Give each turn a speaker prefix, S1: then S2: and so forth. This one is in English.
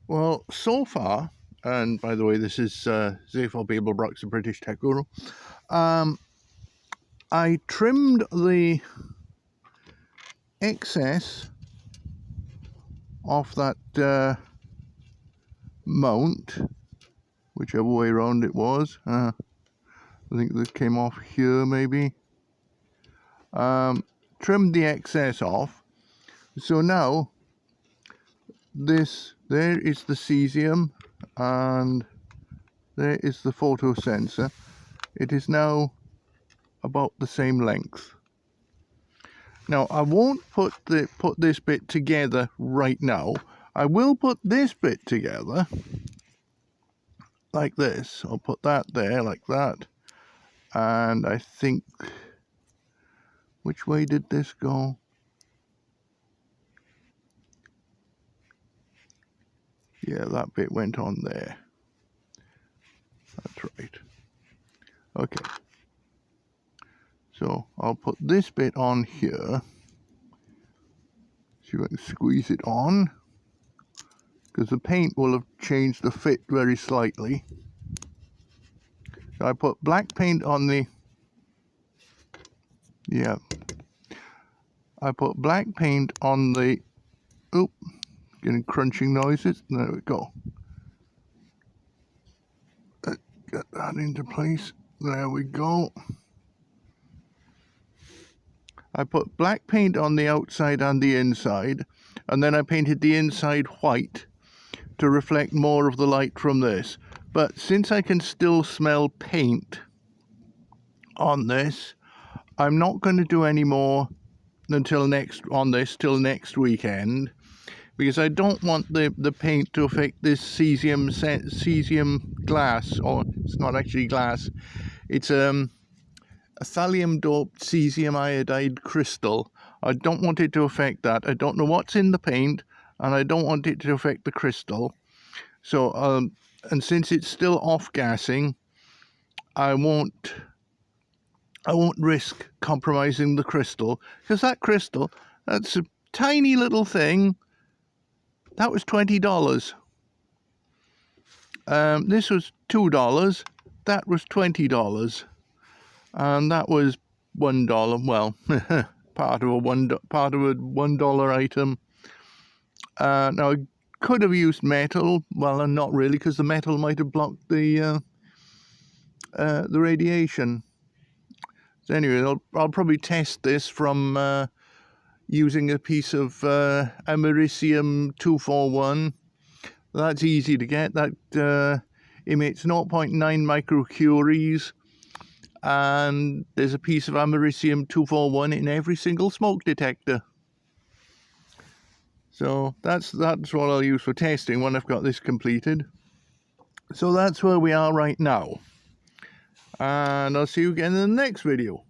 S1: Well, so far, and by the way, this is Zephyr Babelbrox, the British Tech Guru. I trimmed the excess off that mount, whichever way around it was. I think this came off here, maybe. Trimmed the excess off. So now, there is the cesium, and there is the photo sensor. It is now about the same length. Now I won't put this bit together right now. I will put this bit together like this. I'll put that there like that, and I think, which way did this go? Yeah, that bit went on there. That's right. Okay. So I'll put this bit on here. See if I can squeeze it on, because the paint will have changed the fit very slightly. So I put black paint on the, I put black paint on the, oop, getting crunching noises. There we go. Get that into place. There we go. I put black paint on the outside and the inside, and then I painted the inside white to reflect more of the light from this. But since I can still smell paint on this, I'm not going to do any more until till next weekend, because I don't want the paint to affect this cesium glass, or it's not actually glass, it's a thallium doped cesium iodide crystal. I don't want it to affect that. I don't know what's in the paint, and I don't want it to affect the crystal. So and since it's still off gassing, I won't risk compromising the crystal, because that crystal, that's a tiny little thing. That was $20. This was $2. That was $20. And that was $1. Well, part of a $1 item. Now I could have used metal. Well, and not really, because the metal might have blocked the radiation. So anyway, I'll probably test this from using a piece of americium 241. That's easy to get. That emits 0.9 microcuries. And there's a piece of americium 241 in every single smoke detector. So that's what I'll use for testing when I've got this completed. So that's where we are right now. And I'll see you again in the next video.